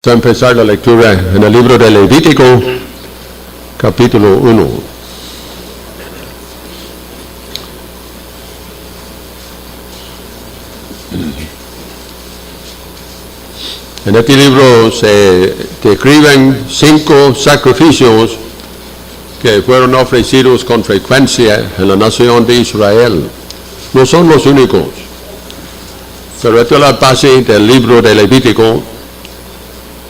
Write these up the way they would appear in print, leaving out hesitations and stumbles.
Vamos a empezar la lectura en el libro de Levítico, capítulo 1. En este libro se describen 5 sacrificios que fueron ofrecidos con frecuencia en la nación de Israel. No son los únicos, pero esto es la base del libro de Levítico.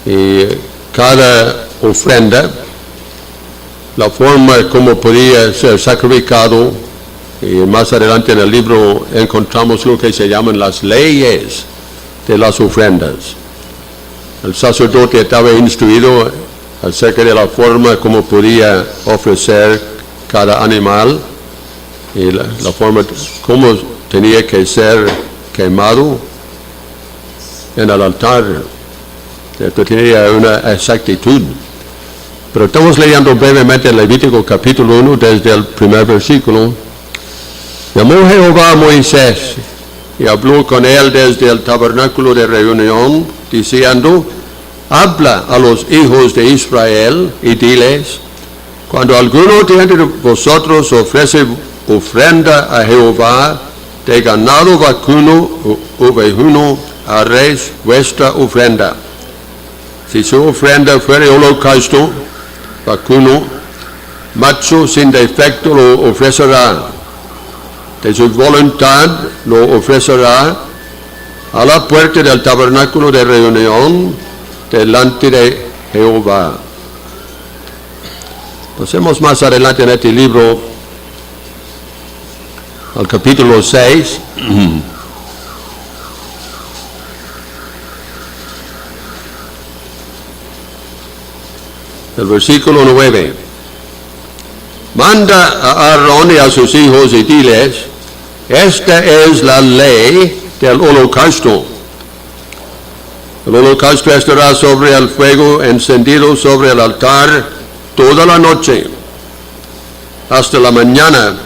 Y cada ofrenda, la forma como podía ser sacrificado, y más adelante en el libro encontramos lo que se llaman las leyes de las ofrendas. El sacerdote estaba instruido acerca de la forma como podía ofrecer cada animal y la forma como tenía que ser quemado en el altar. Esto tenía una exactitud. Pero estamos leyendo brevemente el Levítico capítulo 1 desde el primer versículo. Llamó Jehová a Moisés y habló con él desde el tabernáculo de reunión, diciendo: habla a los hijos de Israel y diles: cuando alguno de entre vosotros ofrece ofrenda a Jehová de ganado vacuno o ovejuno, haréis vuestra ofrenda. Si su ofrenda fuere holocausto, vacuno, macho sin defecto lo ofrecerá. De su voluntad lo ofrecerá a la puerta del tabernáculo de reunión delante de Jehová. Pasemos más adelante en este libro al capítulo 6. El versículo 9. Manda a Aarón y a sus hijos y diles: esta es la ley del holocausto. El holocausto estará sobre el fuego encendido sobre el altar toda la noche. Hasta la mañana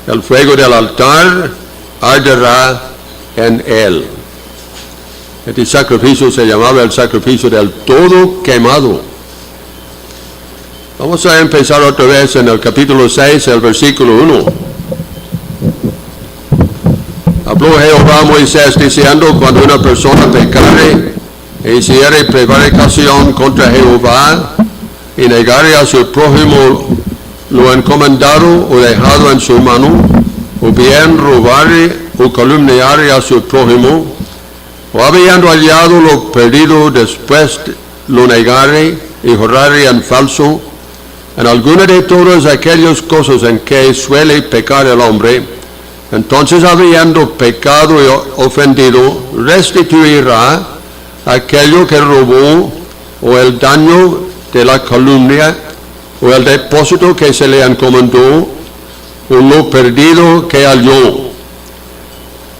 el fuego del altar arderá en él. Este sacrificio se llamaba el sacrificio del todo quemado. Vamos a empezar otra vez en el capítulo 6, el versículo 1. Habló Jehová a Moisés diciendo: cuando una persona pecare e hiciere prevaricación contra Jehová y negare a su prójimo lo encomendado o dejado en su mano, o bien robare o calumniare a su prójimo, o habiendo hallado lo perdido después lo negare y jurare en falso, en alguna de todas aquellas cosas en que suele pecar el hombre, entonces habiendo pecado y ofendido, restituirá aquello que robó, o el daño de la calumnia, o el depósito que se le encomendó, o lo perdido que halló,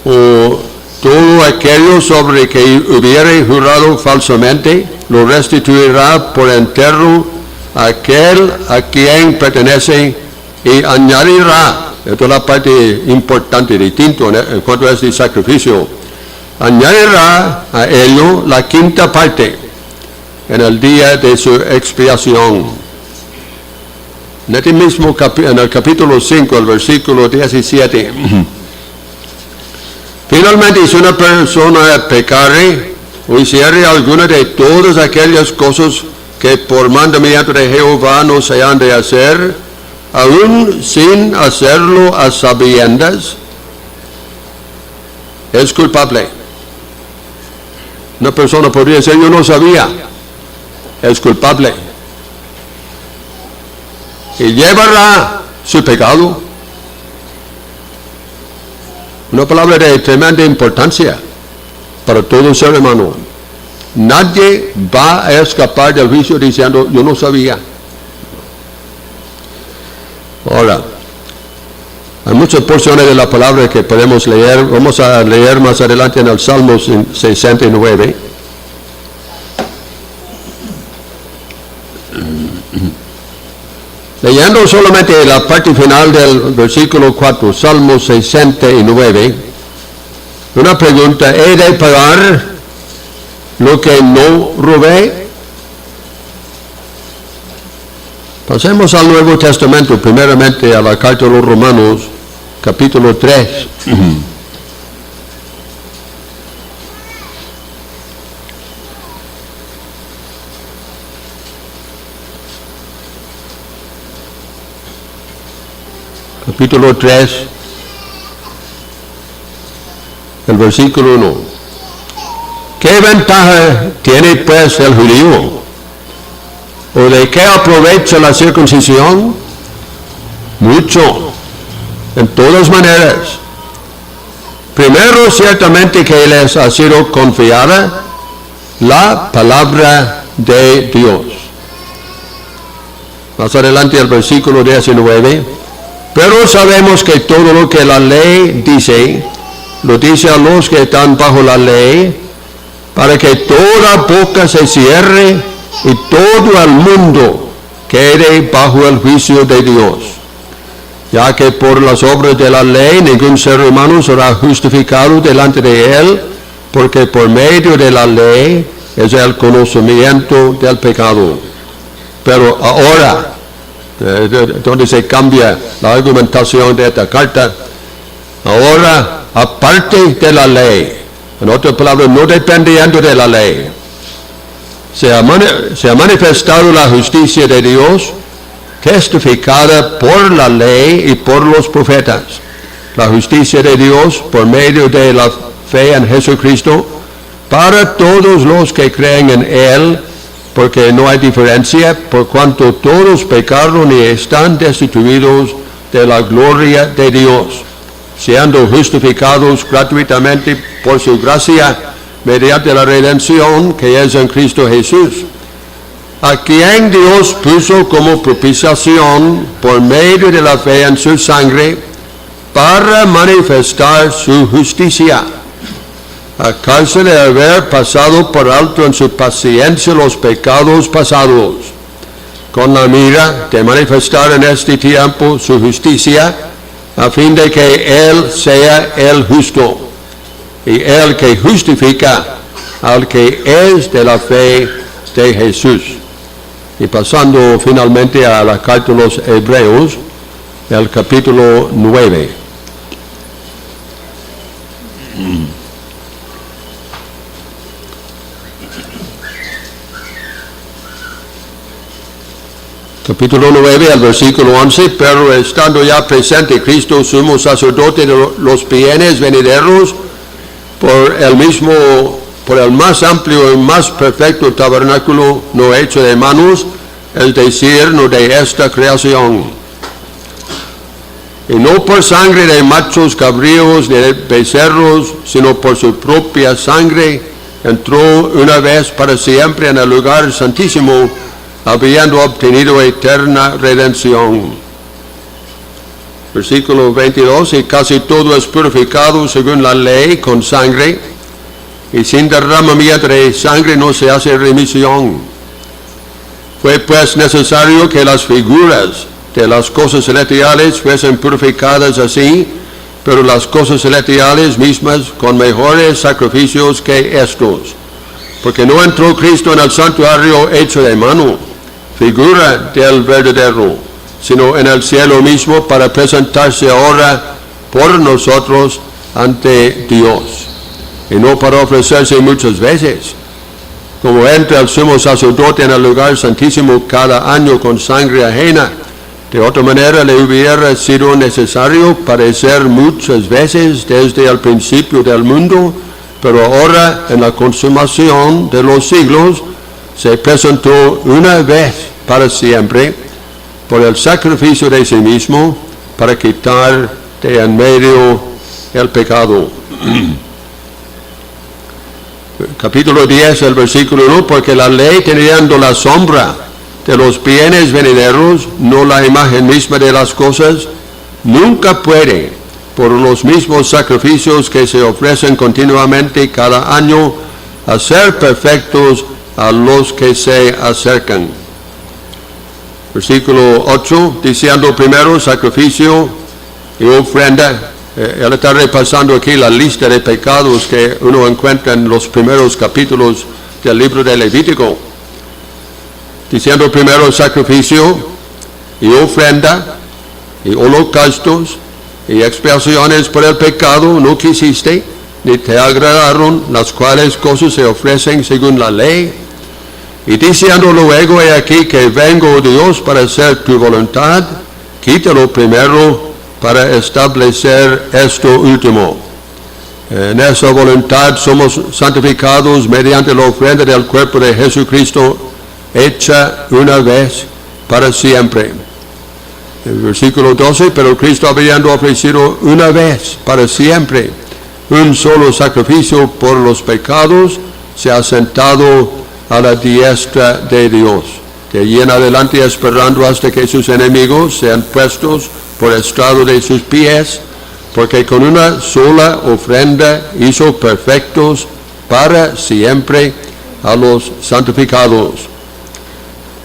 o todo aquello sobre que hubiere jurado falsamente, lo restituirá por entero aquel a quien pertenece, y añadirá, esta es la parte importante, distinto en cuanto a este sacrificio, añadirá a ello la quinta parte en el día de su expiación. En este mismo en el capítulo 5, el versículo 17, finalmente, si una persona pecare o hiciere alguna de todas aquellas cosas que por mandamiento de Jehová no se han de hacer, aún sin hacerlo a sabiendas, es culpable. Una persona podría decir: yo no sabía. Es culpable. Y llevará su pecado. Una palabra de tremenda importancia para todo ser humano. Nadie va a escapar del juicio diciendo: yo no sabía. Ahora, hay muchas porciones de la palabra que podemos leer. Vamos a leer más adelante en el Salmo 69. Leyendo solamente la parte final del versículo 4, Salmo 69, una pregunta: ¿he de pagar lo que no robé. Pasemos al Nuevo Testamento, primeramente a la carta de los Romanos, capítulo 3. Capítulo 3, el versículo 1. ¿Qué ventaja tiene pues el judío? ¿O de qué aprovecha la circuncisión? Mucho, en todas maneras. Primero, ciertamente que les ha sido confiada la palabra de Dios. Más adelante el versículo 19. Pero sabemos que todo lo que la ley dice, lo dice a los que están bajo la ley, para que toda boca se cierre y todo el mundo quede bajo el juicio de Dios. Ya que por las obras de la ley ningún ser humano será justificado delante de él, porque por medio de la ley es el conocimiento del pecado. Pero ahora, donde se cambia la argumentación de esta carta, ahora, aparte de la ley, en otras palabras, no dependiendo de la ley, se ha manifestado la justicia de Dios, testificada por la ley y por los profetas. La justicia de Dios por medio de la fe en Jesucristo, para todos los que creen en Él, porque no hay diferencia, por cuanto todos pecaron y están destituidos de la gloria de Dios, siendo justificados gratuitamente por su gracia, mediante la redención que es en Cristo Jesús, a quien Dios puso como propiciación por medio de la fe en su sangre, para manifestar su justicia, a causa de haber pasado por alto en su paciencia los pecados pasados, con la mira de manifestar en este tiempo su justicia, a fin de que Él sea el justo, y el que justifica al que es de la fe de Jesús. Y pasando finalmente a la carta de los Hebreos, el capítulo 9. Capítulo 9, el versículo 11, pero estando ya presente Cristo, sumo sacerdote de los bienes venideros, por el más amplio y más perfecto tabernáculo no hecho de manos, es decir, no de esta creación. Y no por sangre de machos cabríos ni de becerros, sino por su propia sangre, entró una vez para siempre en el lugar santísimo, habiendo obtenido eterna redención. Versículo 22, y casi todo es purificado según la ley con sangre, y sin derramamiento de sangre no se hace remisión. Fue pues necesario que las figuras de las cosas celestiales fuesen purificadas así, pero las cosas celestiales mismas con mejores sacrificios que estos. Porque no entró Cristo en el santuario hecho de mano, figura del verdadero, sino en el cielo mismo, para presentarse ahora por nosotros ante Dios, y no para ofrecerse muchas veces, como entra el sumo sacerdote en el lugar santísimo cada año con sangre ajena. De otra manera le hubiera sido necesario padecer muchas veces desde el principio del mundo, pero ahora en la consumación de los siglos se presentó una vez para siempre por el sacrificio de sí mismo, para quitar de en medio el pecado. Capítulo 10, el versículo 1, porque la ley, teniendo la sombra de los bienes venideros, no la imagen misma de las cosas, nunca puede, por los mismos sacrificios que se ofrecen continuamente cada año, hacer perfectos a los que se acercan. Versículo 8, diciendo primero sacrificio y ofrenda. Él está repasando aquí la lista de pecados que uno encuentra en los primeros capítulos del libro de Levítico, diciendo primero sacrificio y ofrenda y holocaustos y expiaciones por el pecado no quisiste, ni te agradaron, las cuales cosas se ofrecen según la ley. Y diciendo luego, he aquí que vengo, oh Dios, para hacer tu voluntad, quítalo primero para establecer esto último. En esa voluntad somos santificados mediante la ofrenda del cuerpo de Jesucristo, hecha una vez para siempre. El versículo 12, pero Cristo habiendo ofrecido una vez para siempre un solo sacrificio por los pecados, se ha sentado a la diestra de Dios, de allí en adelante esperando hasta que sus enemigos sean puestos por estrado de sus pies, porque con una sola ofrenda hizo perfectos para siempre a los santificados.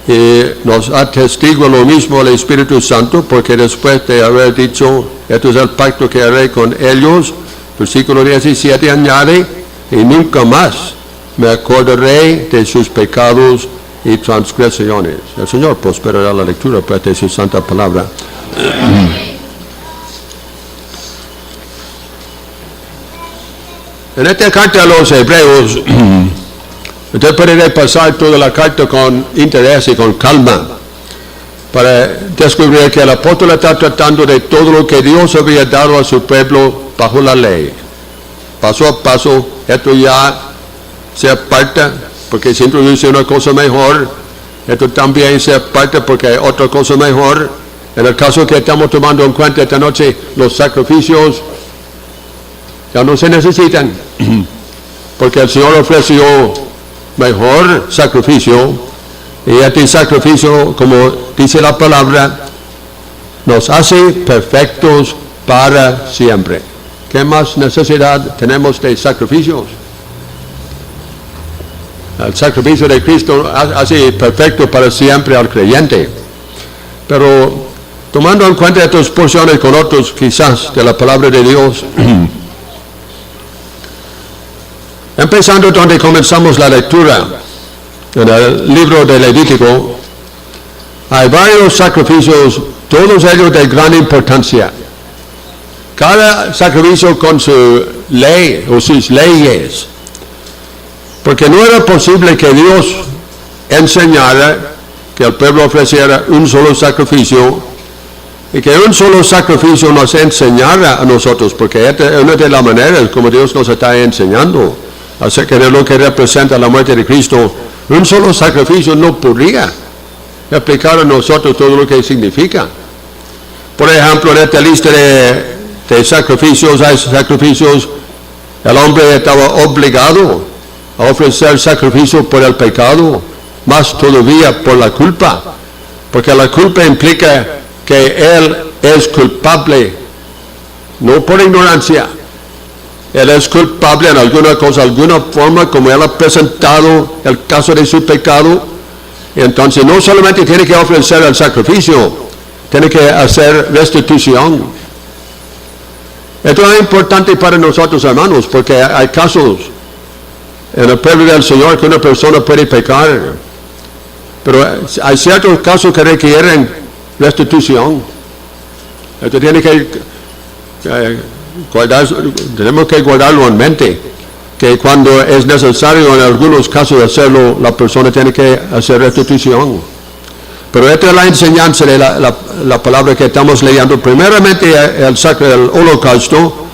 Y nos atestigua lo mismo el Espíritu Santo, porque después de haber dicho, esto es el pacto que haré con ellos, versículo 17 añade, y nunca más me acordaré de sus pecados y transgresiones. El Señor prosperará la lectura de su santa palabra. En esta carta a los Hebreos, usted puede repasar toda la carta con interés y con calma para descubrir que el apóstol está tratando de todo lo que Dios había dado a su pueblo bajo la ley. Paso a paso, esto ya se aparta porque se introduce una cosa mejor, esto también se aparta porque hay otra cosa mejor. En el caso que estamos tomando en cuenta esta noche, los sacrificios ya no se necesitan, porque el Señor ofreció mejor sacrificio, y este sacrificio, como dice la palabra, nos hace perfectos para siempre. ¿Qué más necesidad tenemos de sacrificios? El sacrificio de Cristo hace perfecto para siempre al creyente. Pero tomando en cuenta estas porciones con otros quizás de la palabra de Dios, empezando donde comenzamos la lectura, en el libro de Levítico, hay varios sacrificios, todos ellos de gran importancia. Cada sacrificio con su ley o sus leyes, porque no era posible que Dios enseñara que el pueblo ofreciera un solo sacrificio y que un solo sacrificio nos enseñara a nosotros, porque esta es una de las maneras como Dios nos está enseñando acerca de lo que representa la muerte de Cristo. Un solo sacrificio no podría explicar a nosotros todo lo que significa. Por ejemplo, en esta lista de sacrificios, hay sacrificios, el hombre estaba obligado a ofrecer sacrificio por el pecado, más todavía por la culpa, porque la culpa implica que él es culpable, no por ignorancia. Él es culpable en alguna cosa, alguna forma, como él ha presentado el caso de su pecado. Y entonces no solamente tiene que ofrecer el sacrificio, tiene que hacer restitución. Esto es importante para nosotros, hermanos, porque hay casos en el pueblo del Señor que una persona puede pecar, pero hay ciertos casos que requieren restitución. Esto tiene que tenemos que guardarlo en mente, que cuando es necesario en algunos casos hacerlo, la persona tiene que hacer restitución. Pero esta es la enseñanza de la palabra que estamos leyendo. Primeramente el holocausto,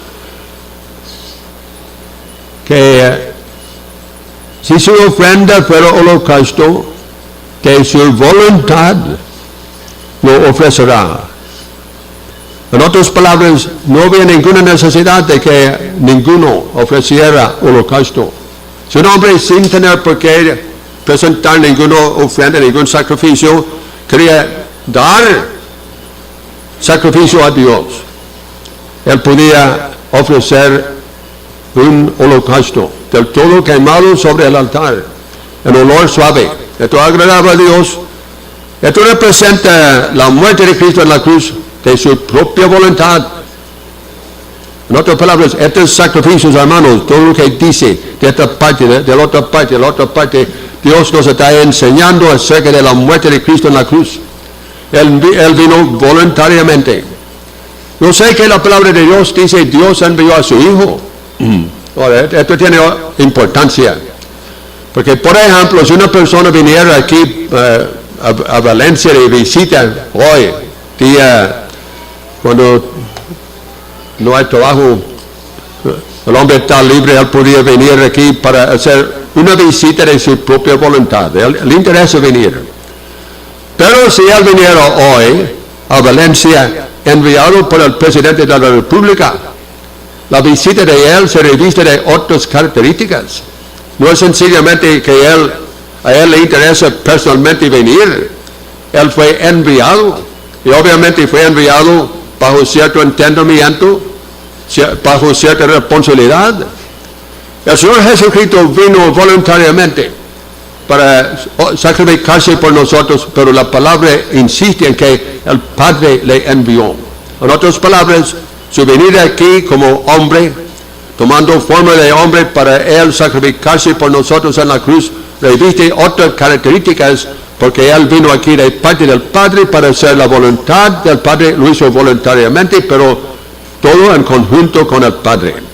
que si su ofrenda fuera holocausto, de su voluntad lo ofrecerá. En otras palabras, no había ninguna necesidad de que ninguno ofreciera holocausto. Si un hombre sin tener por qué presentar ninguna ofrenda, ningún sacrificio, quería dar sacrificio a Dios, él podía ofrecer un holocausto del todo quemado sobre el altar, en olor suave. Esto agradaba a Dios. Esto representa la muerte de Cristo en la cruz, de su propia voluntad. En otras palabras, estos sacrificios, hermanos, todo lo que dice de esta parte, de la otra parte, Dios nos está enseñando acerca de la muerte de Cristo en la cruz. Él vino voluntariamente. Yo sé que la palabra de Dios dice Dios envió a su Hijo. Ahora, esto tiene importancia. Porque, por ejemplo, si una persona viniera aquí a Valencia de visita hoy, día cuando no hay trabajo, el hombre está libre, él podría venir aquí para hacer una visita de su propia voluntad. Le interesa venir. Pero si él viniera hoy a Valencia, enviado por el presidente de la República, la visita de él se reviste de otras características. No es sencillamente que a él le interesa personalmente venir. Él fue enviado. Y obviamente fue enviado bajo cierto entendimiento, bajo cierta responsabilidad. El Señor Jesucristo vino voluntariamente para sacrificarse por nosotros, pero la palabra insiste en que el Padre le envió. En otras palabras, su venida aquí como hombre, tomando forma de hombre para él sacrificarse por nosotros en la cruz, reviste otras características, porque él vino aquí de parte del Padre para hacer la voluntad del Padre, lo hizo voluntariamente, pero todo en conjunto con el Padre.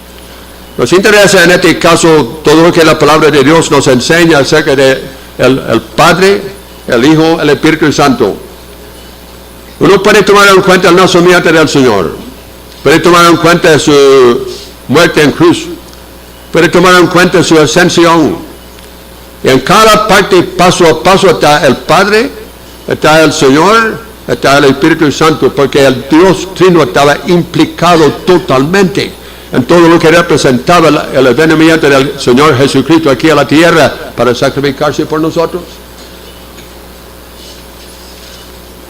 Nos interesa en este caso todo lo que la palabra de Dios nos enseña acerca de el Padre, el Hijo, el Espíritu Santo. Uno puede tomar en cuenta el nacimiento del Señor, puede tomar en cuenta su muerte en cruz, puede tomar en cuenta su ascensión. Y en cada parte, paso a paso, está el Padre, está el Señor, está el Espíritu Santo, porque el Dios Trino estaba implicado totalmente en todo lo que representaba el venimiento del Señor Jesucristo aquí a la tierra para sacrificarse por nosotros.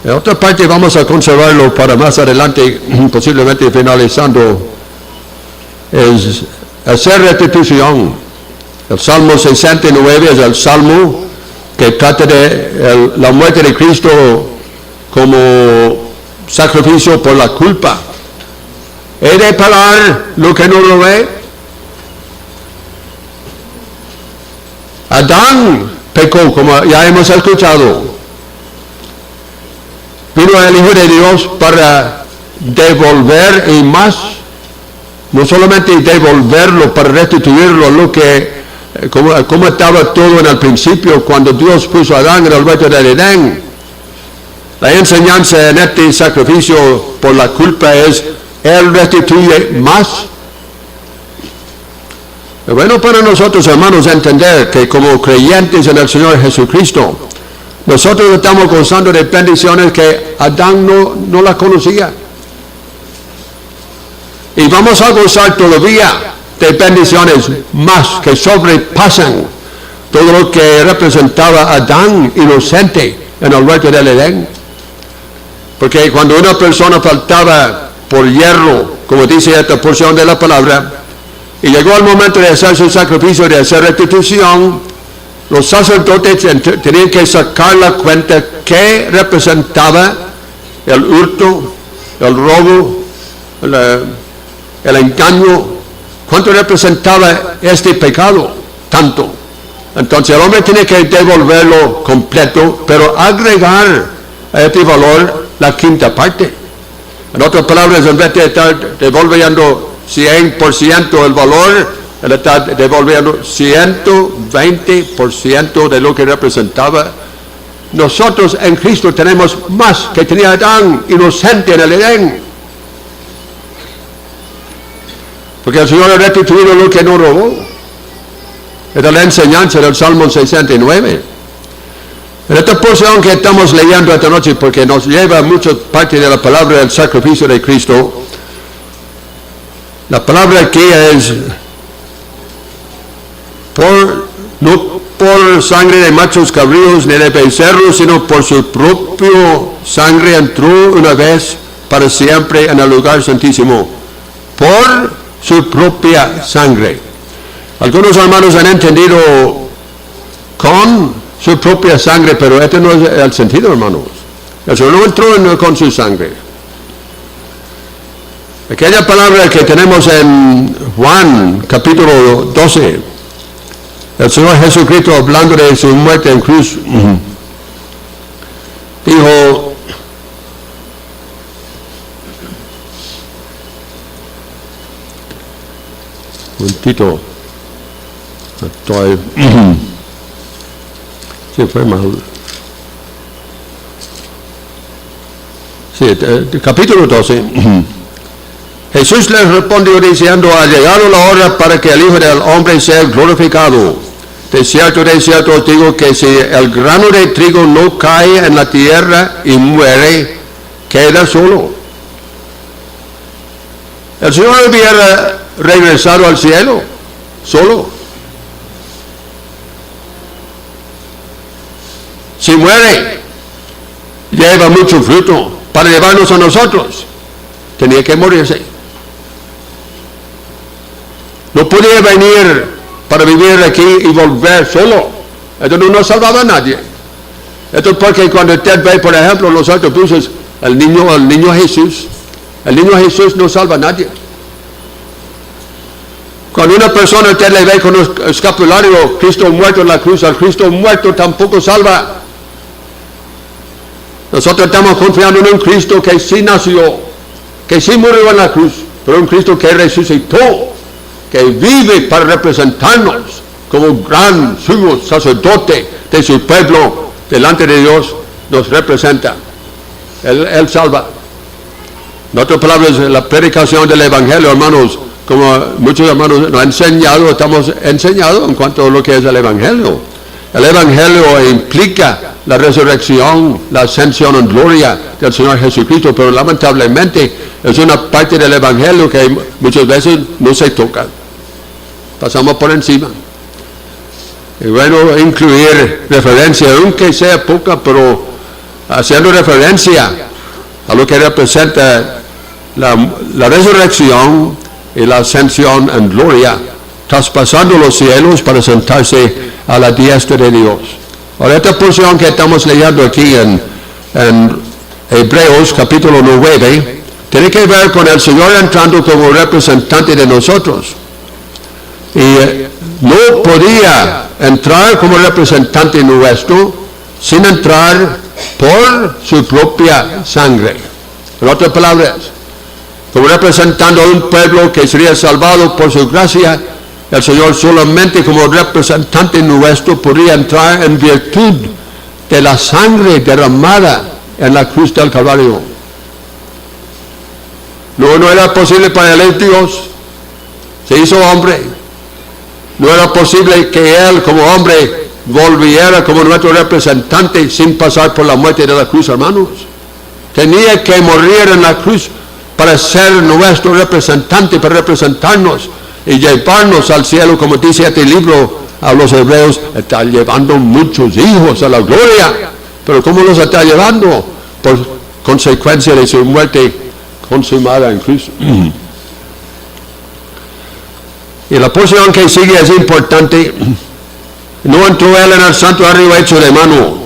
En otra parte vamos a conservarlo para más adelante, posiblemente finalizando, es hacer restitución. El Salmo 69 es el Salmo que trata de la muerte de Cristo como sacrificio por la culpa. ¿He de pagar lo que no lo ve? Adán pecó, como ya hemos escuchado. Vino el Hijo de Dios para devolver y más, no solamente devolverlo, para restituirlo lo que como estaba todo en el principio cuando Dios puso a Adán en el huerto del Edén. La enseñanza en este sacrificio por la culpa es Él restituye más. Es bueno para nosotros, hermanos, entender que como creyentes en el Señor Jesucristo, nosotros estamos gozando de bendiciones que Adán no las conocía. Y vamos a gozar todavía de bendiciones más que sobrepasan todo lo que representaba Adán inocente en el huerto del Edén. Porque cuando una persona faltaba por hierro, como dice esta porción de la palabra, y llegó el momento de hacer su sacrificio, de hacer restitución, los sacerdotes tenían que sacar la cuenta que representaba el hurto, el robo, el engaño. ¿Cuánto representaba este pecado? Tanto. Entonces el hombre tiene que devolverlo completo, pero agregar a este valor la quinta parte. En otras palabras, en vez de estar devolviendo 100% el valor, él está devolviendo 120% de lo que representaba. Nosotros en Cristo tenemos más que tenía Adán inocente en el Edén. Porque el Señor ha restituido lo que no robó. Esta es la enseñanza del Salmo 69. En esta porción que estamos leyendo esta noche, porque nos lleva mucha parte de la palabra del sacrificio de Cristo, la palabra aquí es no por sangre de machos cabríos ni de becerros, sino por su propio sangre entró una vez para siempre en el lugar santísimo. Por su propia sangre. Algunos hermanos han entendido con su propia sangre, pero este no es el sentido, hermanos. El Señor no entró con su sangre. Aquella palabra que tenemos en Juan capítulo 12, el Señor Jesucristo hablando de su muerte en cruz, dijo, un momentito, sí, fue mal. Sí, capítulo 12. Jesús les respondió diciendo, ha llegado la hora para que el Hijo del Hombre sea glorificado. De cierto os digo que si el grano de trigo no cae en la tierra y muere, queda solo. El Señor hubiera regresado al cielo, solo. Si muere, lleva mucho fruto para llevarnos a nosotros. Tenía que morirse. No podía venir para vivir aquí y volver solo. Esto no nos salvaba a nadie. Esto es porque cuando usted ve, por ejemplo, los autobuses, el niño Jesús no salva a nadie. Cuando una persona usted le ve con un escapulario, Cristo muerto en la cruz, al Cristo muerto tampoco salva. Nosotros estamos confiando en un Cristo que sí nació, que sí murió en la cruz, pero un Cristo que resucitó, que vive para representarnos como gran sumo sacerdote de su pueblo delante de Dios, nos representa. Él salva. En otras palabras, la predicación del Evangelio, hermanos, como muchos hermanos nos han enseñado, estamos enseñados en cuanto a lo que es el Evangelio. El Evangelio implica la resurrección, la ascensión en gloria del Señor Jesucristo, pero lamentablemente es una parte del Evangelio que muchas veces no se toca. Pasamos por encima. Y bueno, incluir referencia, aunque sea poca, pero haciendo referencia a lo que representa la resurrección y la ascensión en gloria, traspasando los cielos para sentarse a la diestra de Dios. Ahora, esta porción que estamos leyendo aquí en Hebreos capítulo 9, tiene que ver con el Señor entrando como representante de nosotros. Y no podía entrar como representante nuestro sin entrar por su propia sangre. En otras palabras, como representando a un pueblo que sería salvado por su gracia, el Señor solamente como representante nuestro podría entrar en virtud de la sangre derramada en la cruz del Calvario. No era posible para él, Dios. Se hizo hombre. No era posible que él como hombre volviera como nuestro representante sin pasar por la muerte de la cruz, hermanos. Tenía que morir en la cruz para ser nuestro representante, para representarnos y llevarnos al cielo, como dice este libro a los hebreos, está llevando muchos hijos a la gloria. Pero ¿cómo los está llevando? Por consecuencia de su muerte consumada en cruz. Y la porción que sigue es importante. No entró él en el santuario hecho de mano.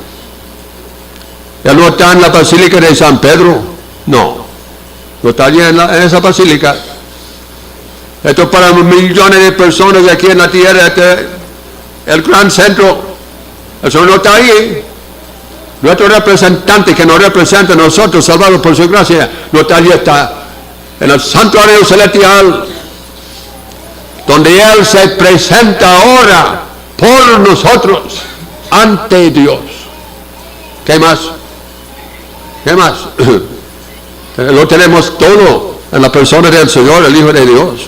Él no está en la basílica de San Pedro. No está allí en esa basílica. Esto es para millones de personas aquí en la tierra, el gran centro. Eso no está ahí. Nuestro representante que nos representa a nosotros, salvados por su gracia, no está allí, está en el santuario celestial, donde Él se presenta ahora por nosotros ante Dios. ¿Qué más? ¿Qué más? Lo tenemos todo en la persona del Señor, el Hijo de Dios,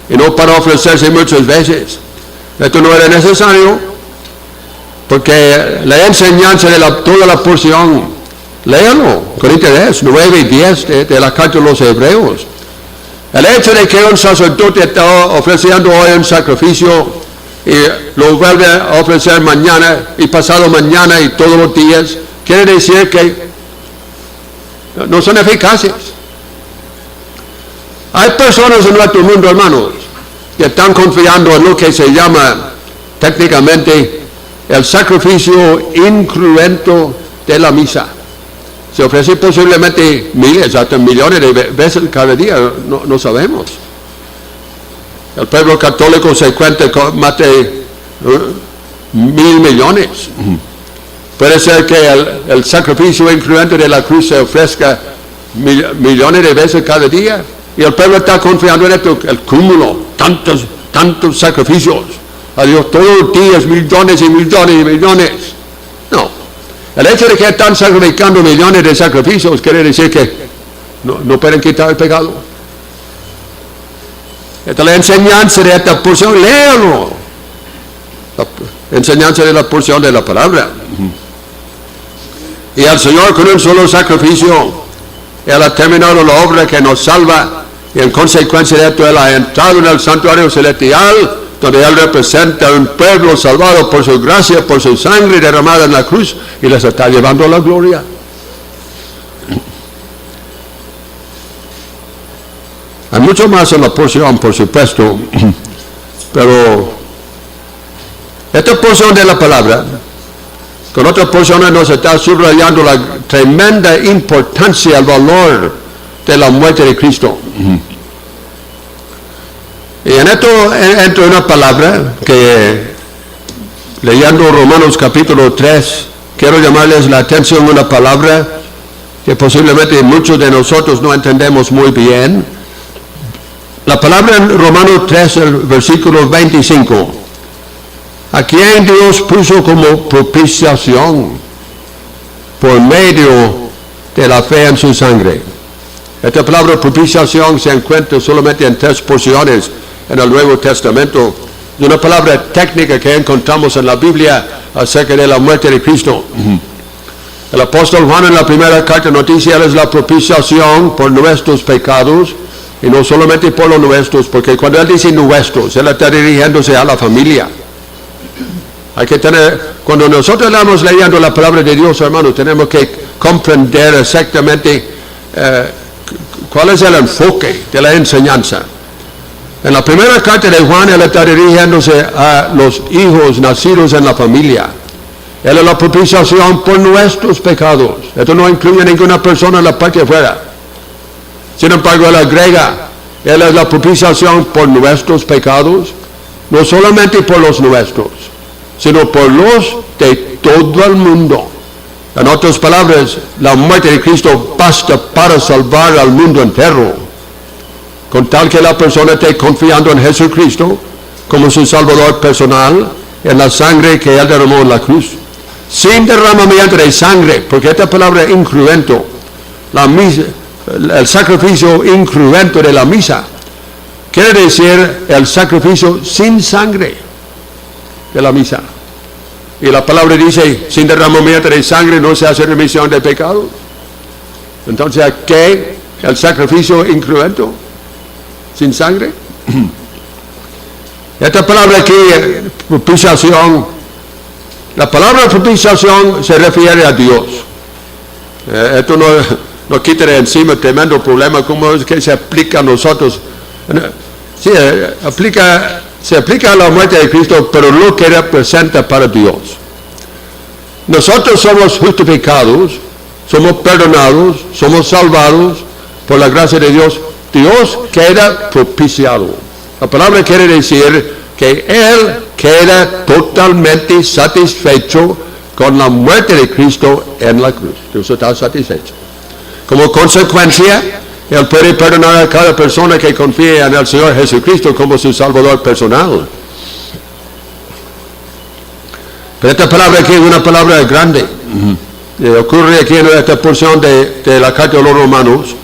y no para ofrecerse muchas veces. Esto no era necesario, porque la enseñanza de toda la porción, léalo con interés, 9 y 10 de la carta de los Hebreos. El hecho de que un sacerdote está ofreciendo hoy un sacrificio y lo vuelve a ofrecer mañana y pasado mañana y todos los días, quiere decir que no son eficaces. Hay personas en nuestro mundo, hermanos, que están confiando en lo que se llama técnicamente el sacrificio incruento de la misa. Se ofrece posiblemente miles, hasta millones de veces cada día, no sabemos. El pueblo católico se cuenta con más de 1,000 millones. Puede ser que el sacrificio incruento de la cruz se ofrezca millones de veces cada día. Y el pueblo está confiando en esto, el cúmulo, tantos sacrificios. A Dios todos los días, millones y millones y millones. No. El hecho de que están sacrificando millones de sacrificios quiere decir que no pueden quitar el pecado. Esta es la enseñanza de esta porción, léalo. La enseñanza de la porción de la palabra. Y el Señor con un solo sacrificio, Él ha terminado la obra que nos salva, y en consecuencia de esto Él ha entrado en el santuario celestial, donde Él representa a un pueblo salvado por su gracia, por su sangre derramada en la cruz, y les está llevando a la gloria. Hay mucho más en la porción, por supuesto, pero esta porción de la palabra, con otras porciones nos está subrayando la tremenda importancia, el valor de la muerte de Cristo. Y en esto entra una palabra que, leyendo Romanos capítulo 3, quiero llamarles la atención a una palabra que posiblemente muchos de nosotros no entendemos muy bien. La palabra en Romanos 3, el versículo 25. ¿A quién Dios puso como propiciación por medio de la fe en su sangre? Esta palabra propiciación se encuentra solamente en 3 porciones en el Nuevo Testamento. Es una palabra técnica que encontramos en la Biblia acerca de la muerte de Cristo. El apóstol Juan en la primera carta noticia es la propiciación por nuestros pecados, y no solamente por los nuestros, porque cuando él dice nuestros, él está dirigiéndose a la familia. Hay que cuando nosotros estamos leyendo la palabra de Dios, hermanos, tenemos que comprender exactamente cuál es el enfoque de la enseñanza. En la primera carta de Juan, él está dirigiéndose a los hijos nacidos en la familia. Él es la propiciación por nuestros pecados. Esto no incluye ninguna persona en la parte de afuera. Sin embargo, él agrega, él es la propiciación por nuestros pecados, no solamente por los nuestros, sino por los de todo el mundo. En otras palabras, la muerte de Cristo basta para salvar al mundo entero, con tal que la persona esté confiando en Jesucristo como su Salvador personal, en la sangre que Él derramó en la cruz. Sin derramamiento de sangre, porque esta palabra incruento, el sacrificio incruento de la misa, quiere decir el sacrificio sin sangre de la misa. Y la palabra dice, sin derramamiento de sangre no se hace remisión de pecados. Entonces, ¿qué? El sacrificio incruento, sin sangre. Esta palabra aquí, propiciación, la palabra propiciación se refiere a Dios. Esto no quita de encima el tremendo problema, cómo es que se aplica a nosotros. Sí, se aplica a la muerte de Cristo, pero lo que representa para Dios. Nosotros somos justificados, somos perdonados, somos salvados por la gracia de Dios. Dios queda propiciado. La palabra quiere decir que Él queda totalmente satisfecho con la muerte de Cristo en la cruz. Dios está satisfecho. Como consecuencia, Él puede perdonar a cada persona que confíe en el Señor Jesucristo como su Salvador personal. Pero esta palabra aquí es una palabra grande. Ocurre aquí en esta porción de la carta de los Romanos.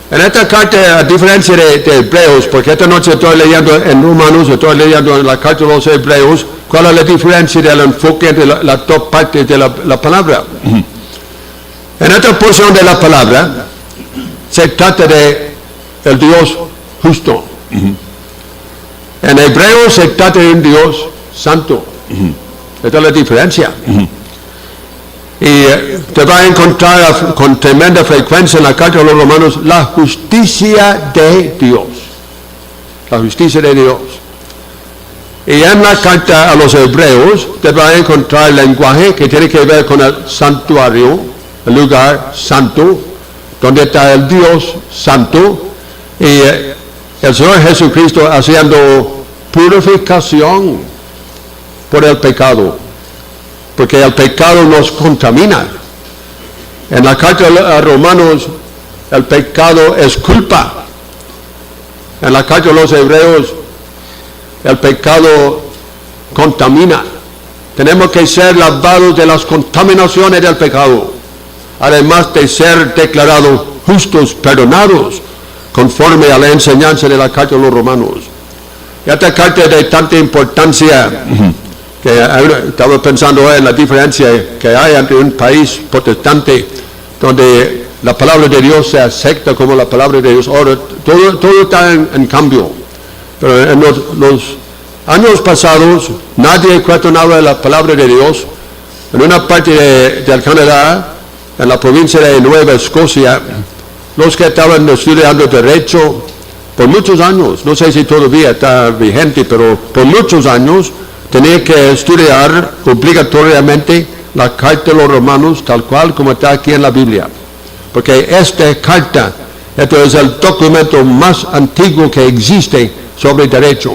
En esta carta, a diferencia de Hebreos, porque esta noche estoy leyendo en Romanos, estoy leyendo en la carta de los Hebreos, ¿cuál es la diferencia del enfoque de las dos partes de la palabra? En esta porción de la palabra, se trata de el Dios justo. En Hebreo se trata de un Dios santo. Esta es la diferencia. Y te va a encontrar con tremenda frecuencia en la carta de los Romanos la justicia de Dios. La justicia de Dios. Y en la carta a los Hebreos te va a encontrar el lenguaje que tiene que ver con el santuario, el lugar santo, donde está el Dios santo, y el Señor Jesucristo haciendo purificación por el pecado, porque el pecado nos contamina. En la carta a Romanos, el pecado es culpa. En la carta a los Hebreos, el pecado contamina. Tenemos que ser lavados de las contaminaciones del pecado, además de ser declarados justos, perdonados, conforme a la enseñanza de la carta a los Romanos. Y esta carta es de tanta importancia que estaba pensando en la diferencia que hay entre un país protestante donde la palabra de Dios se acepta como la palabra de Dios. Ahora, todo está en cambio. Pero en los años pasados, nadie cuestionaba la palabra de Dios. En una parte del Canadá, en la provincia de Nueva Escocia, los que estaban estudiando derecho por muchos años, no sé si todavía está vigente, pero por muchos años, tenían que estudiar obligatoriamente la carta de los Romanos, tal cual como está aquí en la Biblia. Porque esta carta, esto es el documento más antiguo que existe sobre derecho.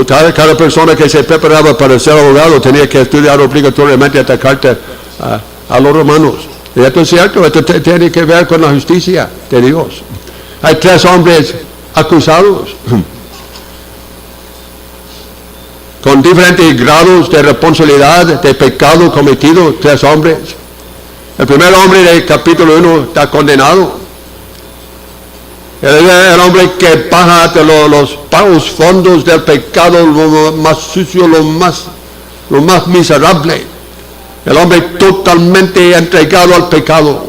Cada persona que se preparaba para ser abogado tenía que estudiar obligatoriamente esta carta a los romanos. Y esto es cierto, esto tiene que ver con la justicia de Dios. Hay 3 hombres acusados con diferentes grados de responsabilidad de pecado cometido, 3 hombres. El primer hombre del capítulo 1 está condenado. El hombre que baja hasta los bajos fondos del pecado, lo más sucio, lo más miserable. El hombre totalmente entregado al pecado.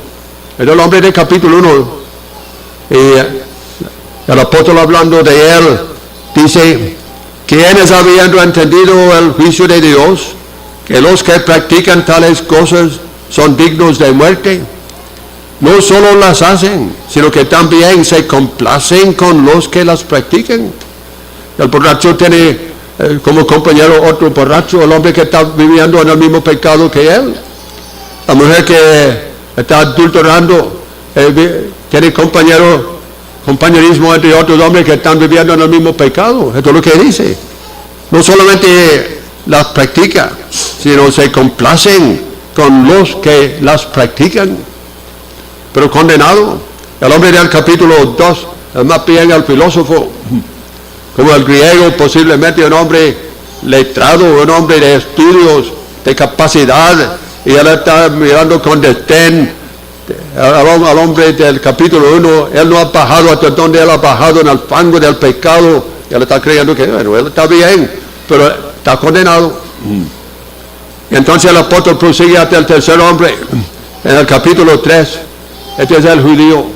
Es el hombre del capítulo 1. Y el apóstol, hablando de él, dice: ¿quiénes habiendo entendido el juicio de Dios, que los que practican tales cosas son dignos de muerte? No solo las hacen, sino que también se complacen con los que las practican. El borracho tiene como compañero otro borracho, el hombre que está viviendo en el mismo pecado que él. La mujer que está adulterando tiene compañerismo entre otros hombres que están viviendo en el mismo pecado. Esto es lo que dice. No solamente las practica, sino se complacen con los que las practican. Pero condenado, el hombre del capítulo 2, más bien el filósofo, como el griego, posiblemente un hombre letrado, un hombre de estudios, de capacidad, y él está mirando con desdén al hombre del capítulo 1. Él no ha bajado hasta donde él ha bajado, en el fango del pecado. Él está creyendo que bueno, él está bien, pero está condenado. Y entonces el apóstol prosigue hasta el tercer hombre, en el capítulo 3. Este es el judío.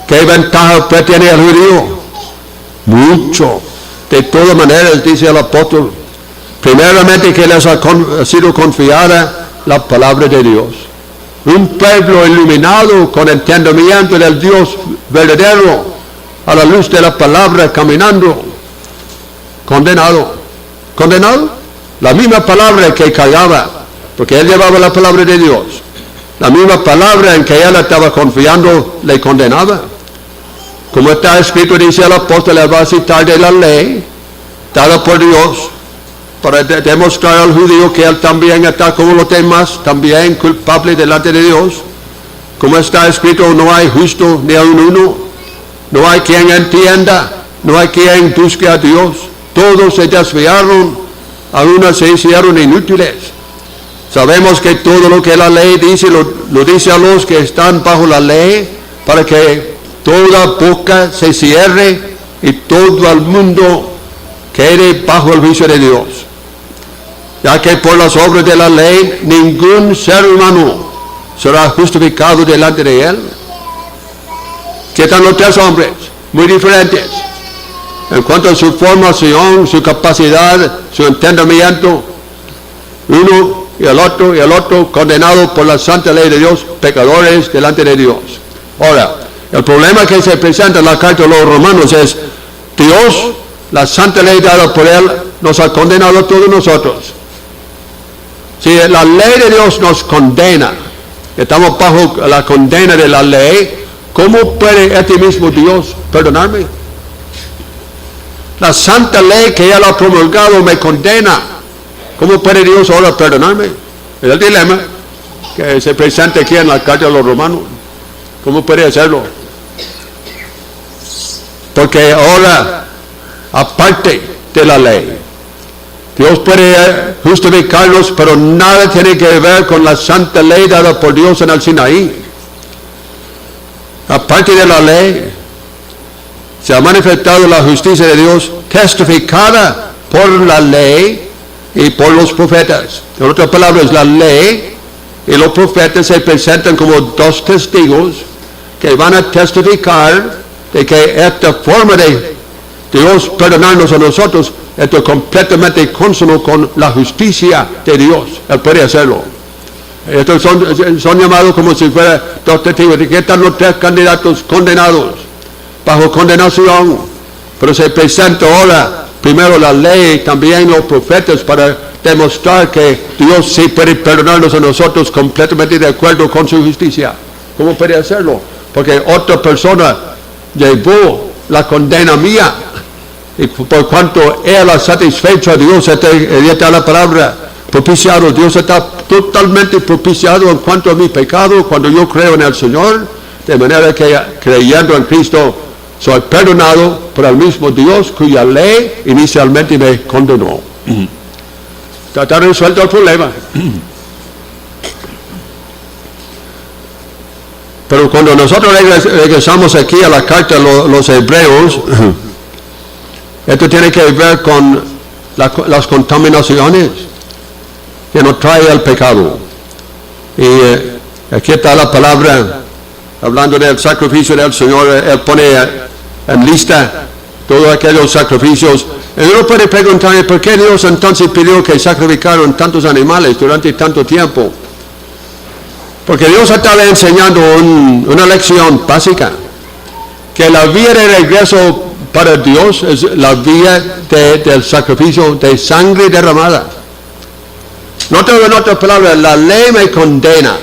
¿Qué ventaja tiene el judío? Mucho. De todas maneras, dice el apóstol, primeramente que les ha sido confiada la palabra de Dios. Un pueblo iluminado con entendimiento del Dios verdadero, a la luz de la palabra caminando. Condenado. ¿Condenado? La misma palabra que callaba, porque él llevaba la palabra de Dios. La misma palabra en que él estaba confiando le condenaba. Como está escrito, dice el apóstol, él va a citar de la ley dada por Dios para demostrar al judío que él también está como los demás, también culpable delante de Dios. Como está escrito, no hay justo ni aun uno, no hay quien entienda, no hay quien busque a Dios. Todos se desviaron, a unos se hicieron inútiles. Sabemos que todo lo que la ley dice, lo dice a los que están bajo la ley, para que toda boca se cierre y todo el mundo quede bajo el juicio de Dios. Ya que por las obras de la ley, ningún ser humano será justificado delante de él. Que están los 3 hombres, muy diferentes, en cuanto a su formación, su capacidad, su entendimiento. Uno y el otro condenados por la santa ley de Dios, pecadores delante de Dios. Ahora, el problema que se presenta en la carta a los romanos es: Dios, la santa ley dada por él, nos ha condenado a todos nosotros. Si la ley de Dios nos condena, estamos bajo la condena de la ley, ¿cómo puede este mismo Dios perdonarme? La santa ley que Él ha promulgado me condena. ¿Cómo puede Dios ahora perdonarme? Es el dilema que se presenta aquí en la carta de los Romanos. ¿Cómo puede hacerlo? Porque ahora, aparte de la ley, Dios puede justificarnos, pero nada tiene que ver con la santa ley dada por Dios en el Sinaí. Aparte de la ley, se ha manifestado la justicia de Dios testificada por la ley y por los profetas. En otras palabras, la ley y los profetas se presentan como dos testigos que van a testificar de que esta forma de Dios perdonarnos a nosotros es completamente consono con la justicia de Dios. Él puede hacerlo. Estos son llamados como si fueran dos testigos. ¿De qué están los tres candidatos condenados? Bajo condenación. Pero se presenta ahora primero la ley, también los profetas, para demostrar que Dios sí puede perdonarnos a nosotros completamente de acuerdo con su justicia. ¿Cómo puede hacerlo? Porque otra persona llevó la condena mía, y por cuanto Él ha satisfecho a Dios, esta la palabra, propiciado. Dios está totalmente propiciado en cuanto a mi pecado cuando yo creo en el Señor, de manera que creyendo en Cristo soy perdonado por el mismo Dios cuya ley inicialmente me condenó. Está resuelto el problema. Pero cuando nosotros regresamos aquí a la carta de los Hebreos, esto tiene que ver con las contaminaciones que nos trae el pecado. Y aquí está la palabra, hablando del sacrificio del Señor. Él pone en lista todos aquellos sacrificios. Y uno puede preguntarme, ¿por qué Dios entonces pidió que sacrificaran tantos animales durante tanto tiempo? Porque Dios estaba enseñando una lección básica, que la vía de regreso para Dios es la vía del sacrificio de sangre derramada. No tengo en otras palabras, la ley me condena.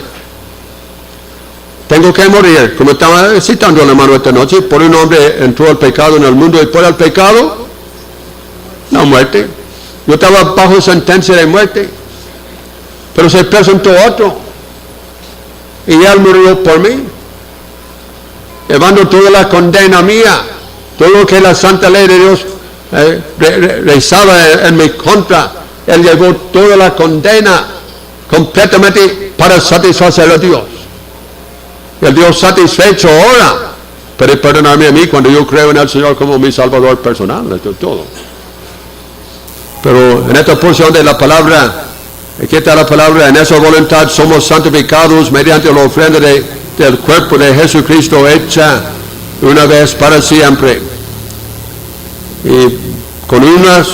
Tengo que morir, como estaba citando el hermano esta noche, por un hombre entró el pecado en el mundo y por el pecado, la muerte. Yo estaba bajo sentencia de muerte, pero se presentó otro y Él murió por mí, llevando toda la condena mía, todo lo que la santa ley de Dios rezaba en mi contra. Él llevó toda la condena completamente para satisfacer a Dios. El Dios satisfecho ahora puede perdonarme a mí cuando yo creo en el Señor como mi Salvador personal. Esto es todo. Pero en esta porción de la palabra, aquí está la palabra, en esa voluntad somos santificados mediante la ofrenda del cuerpo de Jesucristo hecha una vez para siempre. Y con una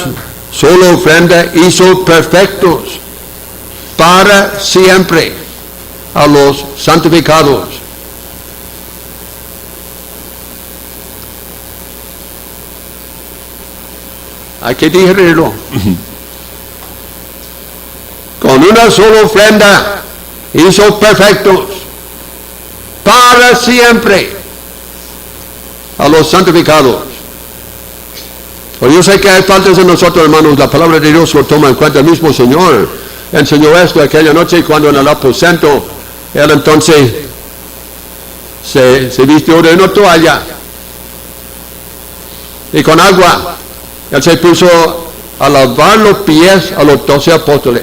sola ofrenda hizo perfectos para siempre a los santificados. Hay que digerirlo. Con una sola ofrenda hizo perfectos para siempre a los santificados. Pues yo sé que hay faltas en nosotros, hermanos. La palabra de Dios lo toma en cuenta. El mismo Señor enseñó esto aquella noche cuando en el aposento Él entonces se vistió de una toalla y con agua Él se puso a lavar los pies a los 12 apóstoles.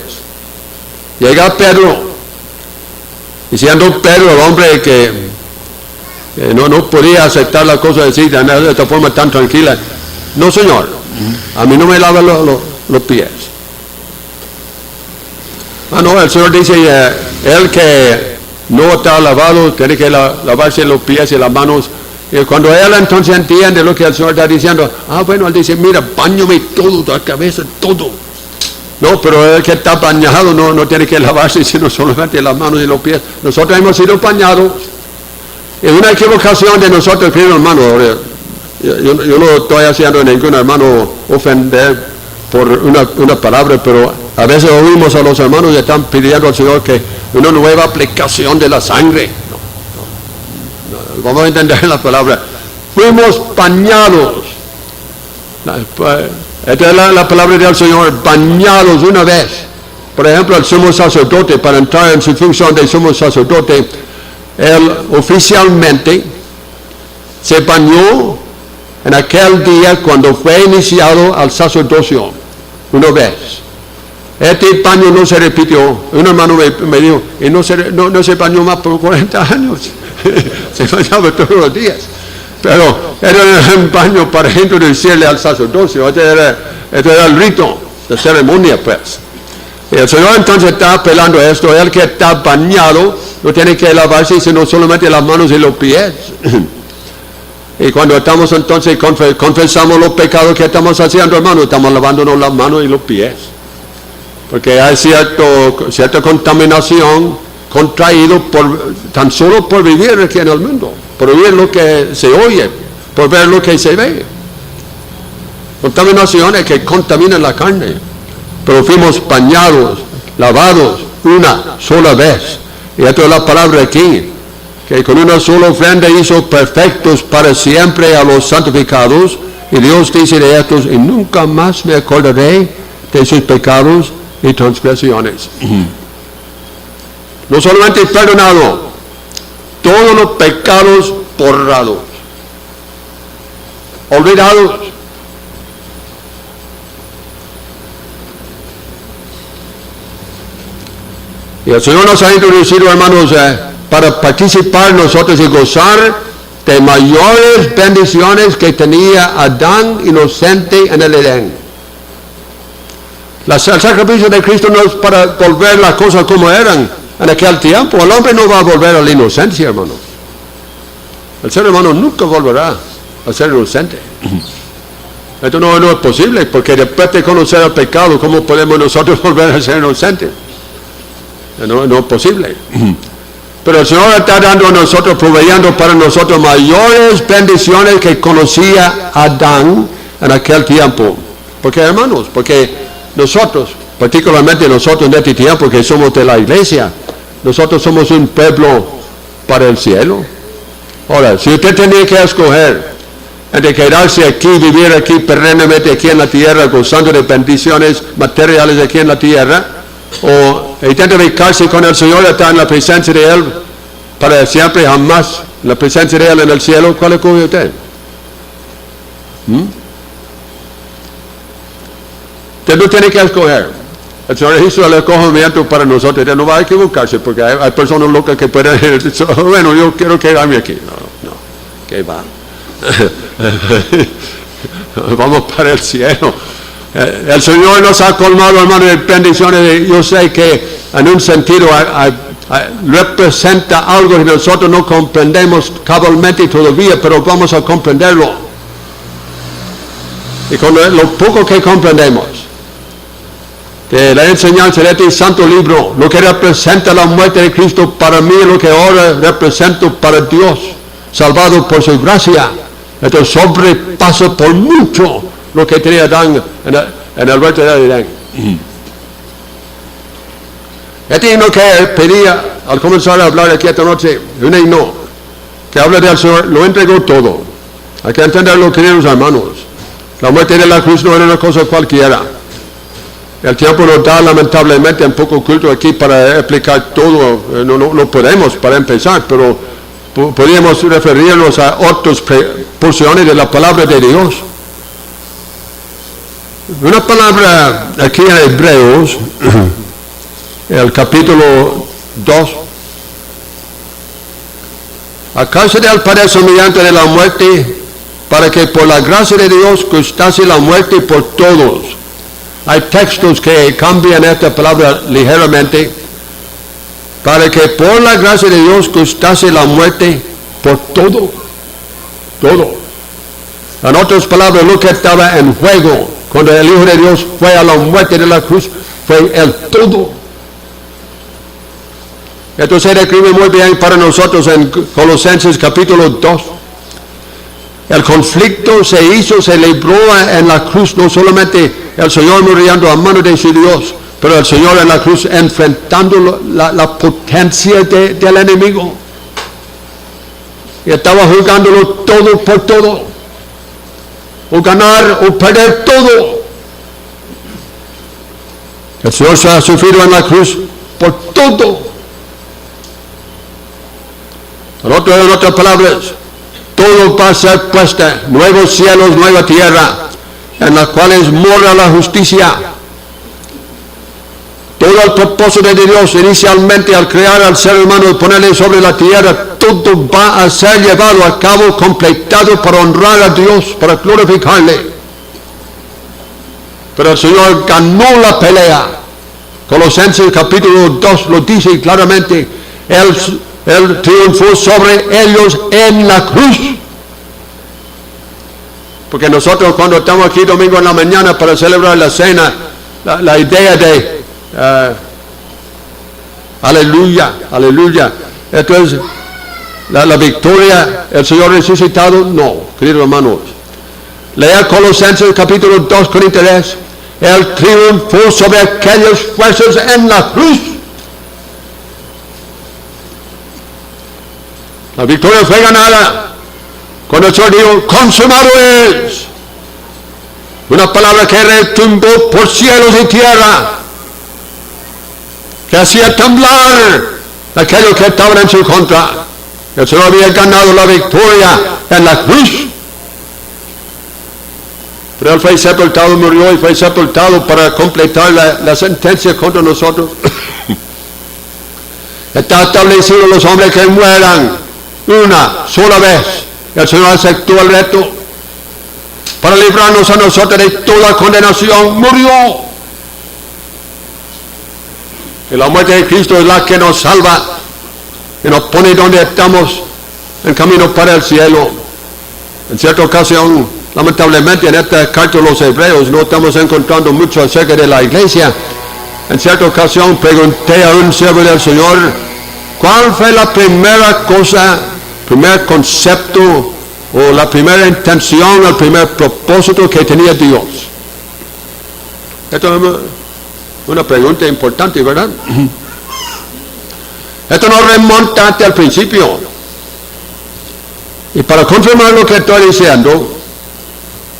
Llega Pedro, y siendo Pedro el hombre que no podía aceptar la cosa de esta forma tan tranquila, no, Señor, a mí no me lava los pies. No, el Señor dice, el que no está lavado tiene que lavarse los pies y las manos. Y cuando él entonces entiende lo que el Señor está diciendo, bueno, él dice, mira, báñame todo, la cabeza, todo. No, pero el que está bañado no tiene que lavarse, sino solamente las manos y los pies. Nosotros hemos sido bañados. Es una equivocación de nosotros, querido hermano. Yo no estoy haciendo a ningún hermano ofender por una palabra, pero A veces oímos a los hermanos que están pidiendo al Señor que una nueva aplicación de la sangre. No, vamos a entender la palabra. Fuimos bañados. Esta es la palabra del Señor, bañados una vez. Por ejemplo, el sumo sacerdote, para entrar en su función de sumo sacerdote, él oficialmente se bañó en aquel día cuando fue iniciado al sacerdocio, una vez. Este baño no se repitió. Un hermano me dijo, y no se bañó más por 40 años. Se bañaba todos los días. Pero era un baño para introducirle al sacerdocio. Este era el rito, la ceremonia, pues. Y el Señor entonces está apelando a esto. El que está bañado no tiene que lavarse, sino solamente las manos y los pies. Y cuando estamos entonces confesamos los pecados que estamos haciendo, hermano, estamos lavándonos las manos y los pies. Porque hay cierta contaminación contraído tan solo por vivir aquí en el mundo, por oír lo que se oye, por ver lo que se ve. Contaminación es que contamina la carne. Pero fuimos bañados, lavados una sola vez. Y esto es la palabra aquí, que con una sola ofrenda hizo perfectos para siempre a los santificados. Y Dios dice de estos, y nunca más me acordaré de sus pecados y transgresiones. No solamente perdonado, todos los pecados borrados, olvidados. Y el Señor nos ha introducido, hermanos, para participar nosotros y gozar de mayores bendiciones que tenía Adán inocente en el Edén. El sacrificio de Cristo no es para volver las cosas como eran en aquel tiempo. El hombre no va a volver a la inocencia, hermano. El ser humano nunca volverá a ser inocente. Esto no es posible, porque después de conocer el pecado, ¿cómo podemos nosotros volver a ser inocentes? No es posible. Pero el Señor está dando a nosotros, proveyendo para nosotros mayores bendiciones que conocía Adán en aquel tiempo. ¿Por qué, hermanos? Porque nosotros, particularmente nosotros en este tiempo que somos de la iglesia, nosotros somos un pueblo para el cielo. Ahora, si usted tenía que escoger entre quedarse aquí, vivir aquí perennemente aquí en la tierra, gozando de bendiciones materiales aquí en la tierra, o identificarse con el Señor, estar en la presencia de Él para siempre, jamás, en la presencia de Él en el cielo, ¿cuál escoge usted? Usted no tiene que escoger. El Señor hizo el escogimiento para nosotros. Usted no va a equivocarse, porque hay personas locas que pueden decir, bueno, yo quiero quedarme aquí. No, que va. Vamos para el cielo. El Señor nos ha colmado, hermano, de bendiciones. Yo sé que en un sentido representa algo que nosotros no comprendemos cabalmente todavía, pero vamos a comprenderlo. Y con lo poco que comprendemos de la enseñanza de este santo libro, lo que representa la muerte de Cristo para mí, lo que ahora represento para Dios, salvado por su gracia, esto sobrepasa por mucho lo que tenía Adán en el huerto de Edén. Este himno que pedía al comenzar a hablar aquí esta noche, un himno que habla del Señor, lo entregó todo. Hay que entenderlo, queridos hermanos. La muerte de la cruz no era una cosa cualquiera. El tiempo nos da lamentablemente un poco culto aquí para explicar todo. No podemos para empezar, pero podríamos referirnos a otras porciones de la palabra de Dios. Una palabra aquí en Hebreos, el capítulo 2. A causa del padecer mediante de la muerte, para que por la gracia de Dios gustase la muerte por todos. Hay textos que cambian esta palabra ligeramente. Para que por la gracia de Dios gustase la muerte por todo. Todo. En otras palabras, lo que estaba en juego cuando el Hijo de Dios fue a la muerte de la cruz fue el todo. Esto se describe muy bien para nosotros en Colosenses capítulo 2. El conflicto se libró en la cruz, no solamente el Señor muriendo a mano de su Dios, Pero el Señor en la cruz enfrentando la potencia del enemigo. Y estaba jugándolo todo por todo. O ganar o perder todo. El Señor se ha sufrido en la cruz por todo. En otras palabras, todo va a ser puesta, nuevos cielos, nueva tierra, en las cuales mora la justicia. Todo el propósito de Dios inicialmente al crear al ser humano y ponerle sobre la tierra, todo va a ser llevado a cabo, completado para honrar a Dios, para glorificarle. Pero el Señor ganó la pelea. Colosenses capítulo 2 lo dice claramente. Él triunfó sobre ellos en la cruz. Porque nosotros cuando estamos aquí domingo en la mañana para celebrar la cena, la idea de aleluya, aleluya. Esto es la victoria, el Señor resucitado. No, queridos hermanos. Lea Colosenses capítulo 2, 43. Él triunfó sobre aquellas fuerzas en la cruz. La victoria fue ganada cuando el Señor dijo, consumado es. Una palabra que retumbó por cielos y tierra, que hacía temblar aquellos que estaban en su contra. El Señor había ganado la victoria en la cruz. Pero Él fue sepultado, murió y fue sepultado para completar la sentencia contra nosotros. Está establecido los hombres que mueran una sola vez. El Señor aceptó el reto para librarnos a nosotros de toda condenación. Murió. Y la muerte de Cristo es la que nos salva y nos pone donde estamos, en camino para el cielo. En cierta ocasión, lamentablemente en esta carta de los Hebreos no estamos encontrando mucho acerca de la iglesia. En cierta ocasión pregunté a un siervo del Señor, ¿cuál fue la primera cosa, primer concepto o la primera intención, el primer propósito que tenía Dios? Esto es una pregunta importante, ¿verdad? Esto nos remonta hasta el principio. Y para confirmar lo que estoy diciendo,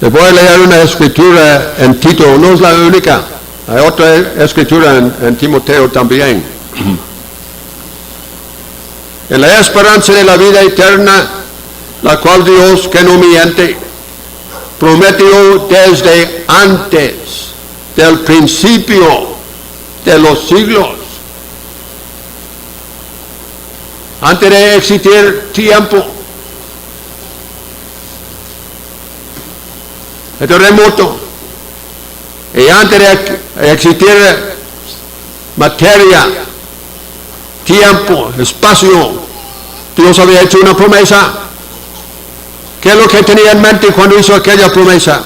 les voy a leer una escritura en Tito, no es la única, hay otra escritura en Timoteo también. En la esperanza de la vida eterna, la cual Dios, que no miente, prometió desde antes del principio de los siglos, antes de existir tiempo. Esto es remoto. Y antes de existir materia, tiempo, espacio, Dios había hecho una promesa. ¿Qué es lo que tenía en mente cuando hizo aquella promesa?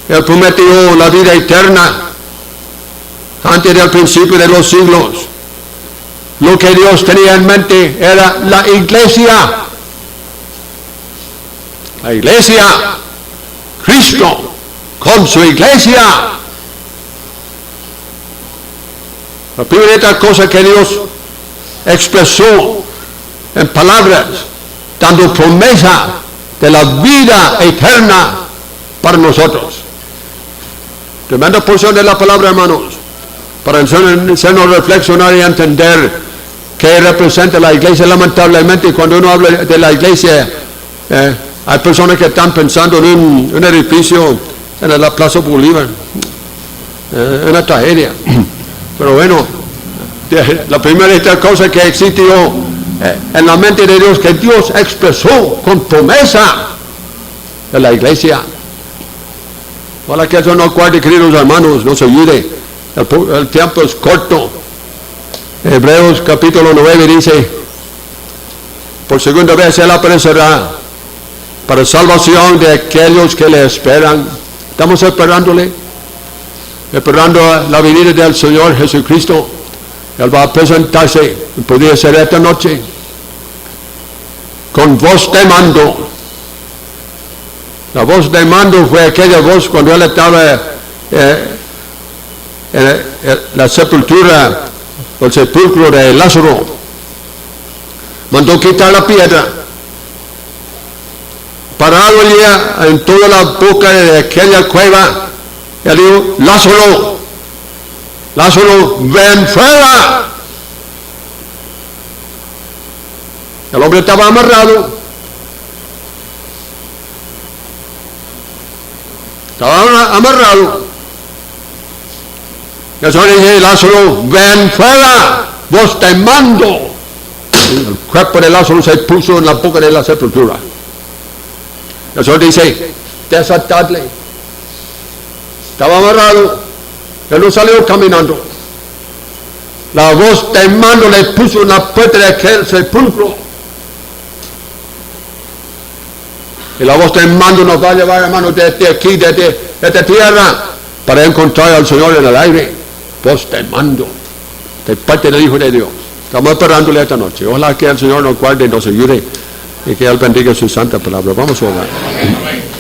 Él prometió la vida eterna antes del principio de los siglos. Lo que Dios tenía en mente era la iglesia. La iglesia. Cristo con su iglesia. La primera cosa que Dios expresó en palabras, dando promesa de la vida eterna para nosotros. Tremenda porción de la palabra, hermanos, para hacernos reflexionar y entender qué representa la iglesia. Lamentablemente, cuando uno habla de la iglesia, hay personas que están pensando en un edificio en la Plaza Bolívar. Una tragedia. Pero bueno, la primera cosa que existió en la mente de Dios, que Dios expresó con promesa de la iglesia. Para que eso no guarde, queridos hermanos, nos ayude. El tiempo es corto. Hebreos capítulo 9 dice, por segunda vez Él aparecerá para salvación de aquellos que le esperan. Estamos esperando la venida del Señor Jesucristo. Él va a presentarse, podría ser esta noche, con voz de mando. La voz de mando fue aquella voz cuando Él estaba la sepultura, el sepulcro de Lázaro. Mandó quitar la piedra. Parado allí en toda la boca de aquella cueva, y dijo, Lázaro, Lázaro, ven fuera. El hombre estaba amarrado. Estaba amarrado. Y el Señor dice, Lázaro, ven fuera, vos te mando. El cuerpo de Lázaro se puso en la boca de la sepultura. El Señor dice, desatadle. Estaba amarrado. Él no salió caminando. La voz de mando le puso en la puerta de aquel sepulcro. Y la voz de mando nos va a llevar, hermano, desde aquí, desde esta tierra, para encontrar al Señor en el aire. Voz de mando, de parte del Hijo de Dios. Estamos esperándole esta noche. Ojalá que el Señor nos guarde y nos ayude y que Él bendiga su santa palabra. Vamos a orar.